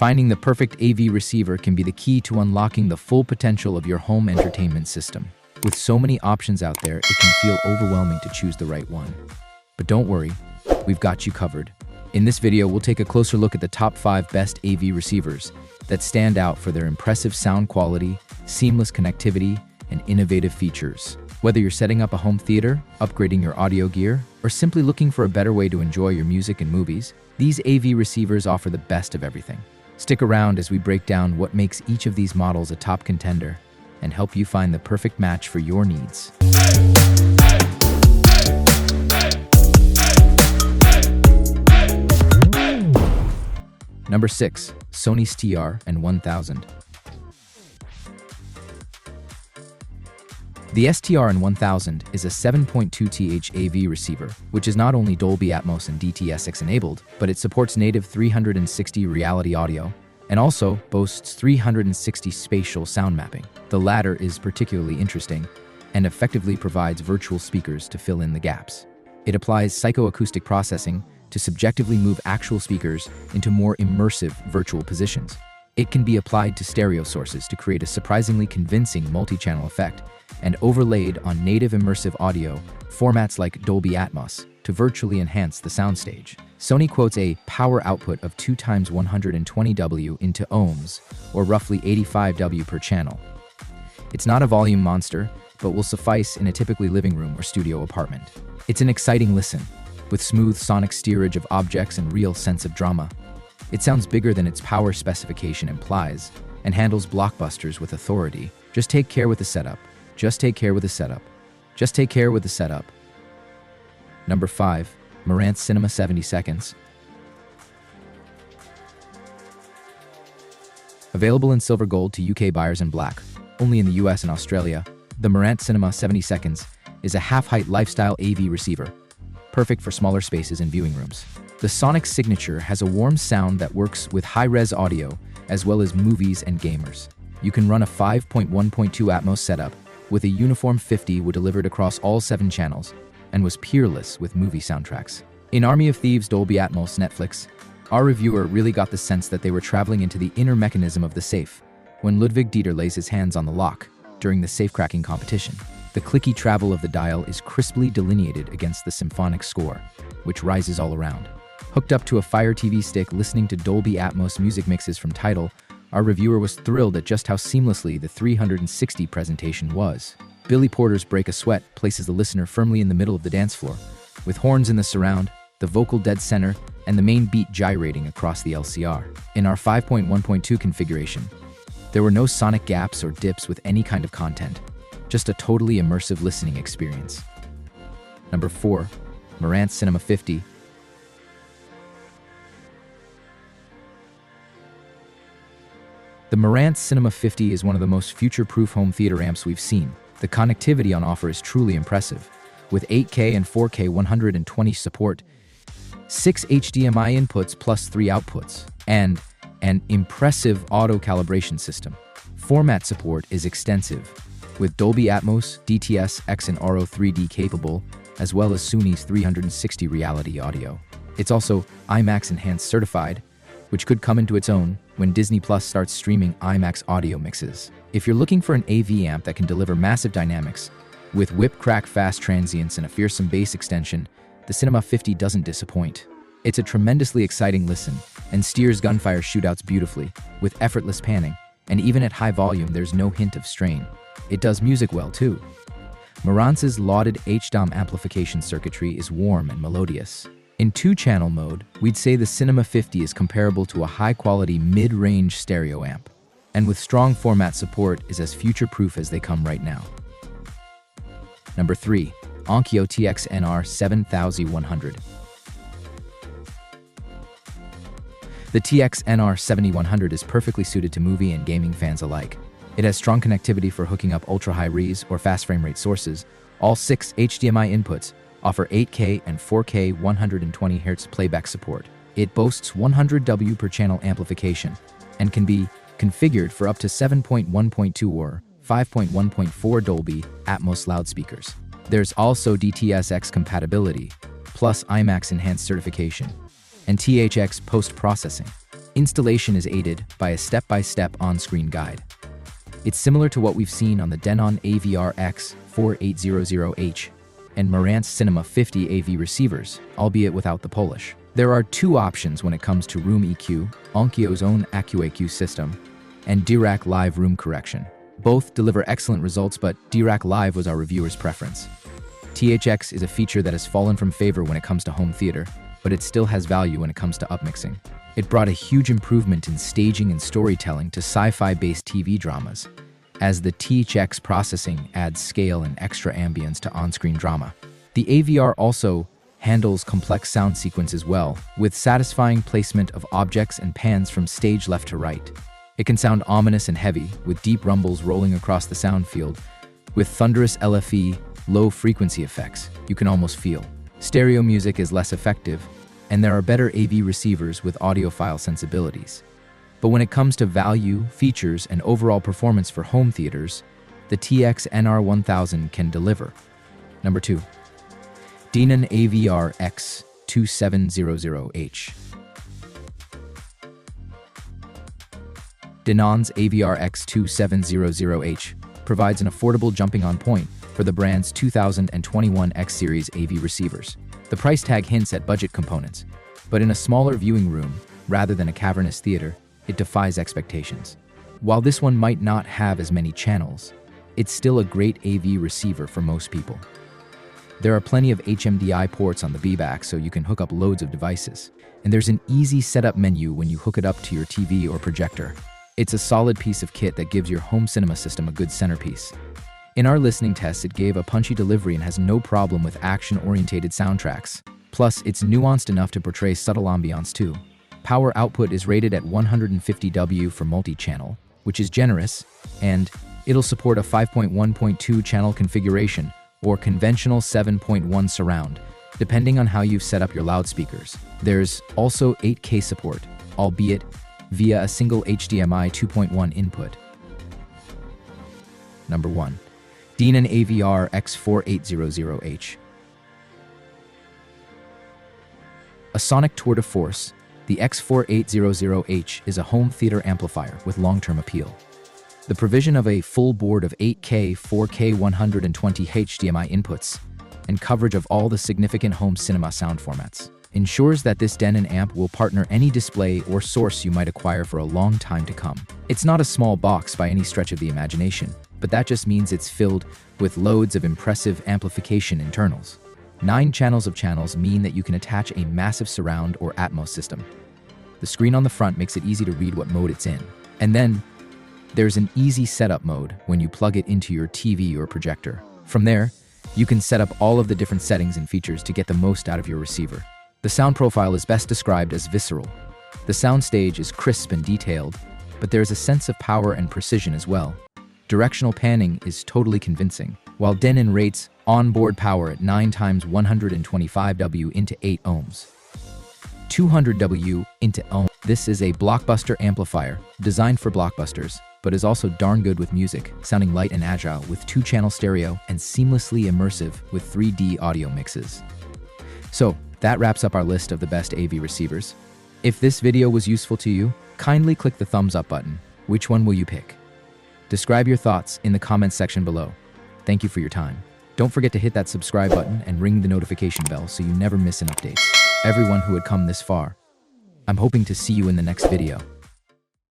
Finding the perfect AV receiver can be the key to unlocking the full potential of your home entertainment system. With so many options out there, it can feel overwhelming to choose the right one. But don't worry, we've got you covered. In this video, we'll take a closer look at the top 5 best AV receivers that stand out for their impressive sound quality, seamless connectivity, and innovative features. Whether you're setting up a home theater, upgrading your audio gear, or simply looking for a better way to enjoy your music and movies, these AV receivers offer the best of everything. Stick around as we break down what makes each of these models a top contender and help you find the perfect match for your needs. Number 6. Sony STR-N1000. The STR-N1000 is a 7.2TH AV receiver, which is not only Dolby Atmos and DTS:X enabled, but it supports native 360 reality audio and also boasts 360 spatial sound mapping. The latter is particularly interesting and effectively provides virtual speakers to fill in the gaps. It applies psychoacoustic processing to subjectively move actual speakers into more immersive virtual positions. It can be applied to stereo sources to create a surprisingly convincing multi-channel effect, and overlaid on native immersive audio formats like Dolby Atmos to virtually enhance the soundstage. Sony quotes a power output of 2 × 120W into ohms, or roughly 85 W per channel. It's not a volume monster, but will suffice in a typically living room or studio apartment. It's an exciting listen, with smooth sonic steerage of objects and real sense of drama. It sounds bigger than its power specification implies, and handles blockbusters with authority. Just take care with the setup. Just take care with the setup. Just take care with the setup. Number 5. Marantz Cinema 70 Seconds. Available in silver gold to UK buyers and black, only in the US and Australia, the Marantz Cinema 70 Seconds is a half-height lifestyle AV receiver, perfect for smaller spaces and viewing rooms. The sonic signature has a warm sound that works with high-res audio, as well as movies and gamers. You can run a 5.1.2 Atmos setup with a uniform 50 delivered across all 7 channels, and was peerless with movie soundtracks. In Army of Thieves Dolby Atmos Netflix, our reviewer really got the sense that they were traveling into the inner mechanism of the safe when Ludwig Dieter lays his hands on the lock during the safe-cracking competition. The clicky travel of the dial is crisply delineated against the symphonic score, which rises all around. Hooked up to a Fire TV stick listening to Dolby Atmos music mixes from Tidal, our reviewer was thrilled at just how seamlessly the 360 presentation was. Billy Porter's Break a Sweat places the listener firmly in the middle of the dance floor, with horns in the surround, the vocal dead center, and the main beat gyrating across the LCR. In our 5.1.2 configuration, there were no sonic gaps or dips with any kind of content, just a totally immersive listening experience. Number 4. Marantz Cinema 50. The Marantz Cinema 50 is one of the most future-proof home theater amps we've seen. The connectivity on offer is truly impressive, with 8K and 4K 120 support, 6 HDMI inputs plus 3 outputs, and an impressive auto-calibration system. Format support is extensive, with Dolby Atmos, DTS:X and RO 3D capable, as well as Sony's 360 reality audio. It's also IMAX Enhanced certified, which could come into its own when Disney Plus starts streaming IMAX audio mixes. If you're looking for an AV amp that can deliver massive dynamics, with whip-crack fast transients and a fearsome bass extension, the Cinema 50 doesn't disappoint. It's a tremendously exciting listen, and steers gunfire shootouts beautifully, with effortless panning, and even at high volume there's no hint of strain. It does music well too. Marantz's lauded HDOM amplification circuitry is warm and melodious. In 2-channel mode, we'd say the Cinema 50 is comparable to a high-quality mid-range stereo amp, and with strong format support is as future-proof as they come right now. Number 3. Onkyo TX-NR-7100. The TX-NR-7100 is perfectly suited to movie and gaming fans alike. It has strong connectivity for hooking up ultra-high res or fast frame rate sources. All 6 HDMI inputs offer 8K and 4K 120Hz playback support. It boasts 100W per channel amplification and can be configured for up to 7.1.2 or 5.1.4 Dolby Atmos loudspeakers. There's also DTS:X compatibility, plus IMAX Enhanced certification, and THX post-processing. Installation is aided by a step-by-step on-screen guide. It's similar to what we've seen on the Denon AVR-X4800H and Marantz Cinema 50 AV receivers, albeit without the Polish. There are two options when it comes to room EQ, Onkyo's own AccuEQ system, and Dirac Live room correction. Both deliver excellent results, but Dirac Live was our reviewer's preference. THX is a feature that has fallen from favor when it comes to home theater, but it still has value when it comes to upmixing. It brought a huge improvement in staging and storytelling to sci-fi-based TV dramas, as the THX processing adds scale and extra ambience to on-screen drama. The AVR also handles complex sound sequences well, with satisfying placement of objects and pans from stage left to right. It can sound ominous and heavy, with deep rumbles rolling across the sound field. With thunderous LFE, low-frequency effects, you can almost feel. Stereo music is less effective, and there are better AV receivers with audiophile sensibilities. But when it comes to value, features, and overall performance for home theaters, the TX NR1000 can deliver. Number 2. Denon AVR-X4700H. Denon's AVR-X2700H provides an affordable jumping-on point for the brand's 2021 X Series AV receivers. The price tag hints at budget components, but in a smaller viewing room, rather than a cavernous theater, it defies expectations. While this one might not have as many channels, it's still a great AV receiver for most people. There are plenty of HMDI ports on the B-back, so you can hook up loads of devices. And there's an easy setup menu when you hook it up to your TV or projector. It's a solid piece of kit that gives your home cinema system a good centerpiece. In our listening tests, it gave a punchy delivery and has no problem with action-orientated soundtracks. Plus, it's nuanced enough to portray subtle ambiance too. Power output is rated at 150 W for multi-channel, which is generous, and it'll support a 5.1.2 channel configuration or conventional 7.1 surround, depending on how you've set up your loudspeakers. There's also 8K support, albeit via a single HDMI 2.1 input. Number 1. Denon AVR-X4800H. A sonic tour de force, the X4800H is a home theater amplifier with long-term appeal. The provision of a full board of 8K, 4K 120 HDMI inputs and coverage of all the significant home cinema sound formats ensures that this Denon amp will partner any display or source you might acquire for a long time to come. It's not a small box by any stretch of the imagination, but that just means it's filled with loads of impressive amplification internals. 9 channels of channels mean that you can attach a massive surround or Atmos system. The screen on the front makes it easy to read what mode it's in. And then, there's an easy setup mode when you plug it into your TV or projector. From there, you can set up all of the different settings and features to get the most out of your receiver. The sound profile is best described as visceral. The soundstage is crisp and detailed, but there's a sense of power and precision as well. Directional panning is totally convincing, while Denon rates onboard power at 9 times 125 W into 8 ohms. 200 W into ohm. This is a blockbuster amplifier designed for blockbusters, but is also darn good with music, sounding light and agile with 2-channel stereo and seamlessly immersive with 3D audio mixes. So, that wraps up our list of the best AV receivers. If this video was useful to you, kindly click the thumbs up button. Which one will you pick? Describe your thoughts in the comments section below. Thank you for your time. Don't forget to hit that subscribe button and ring the notification bell so you never miss an update. Everyone who had come this far, I'm hoping to see you in the next video.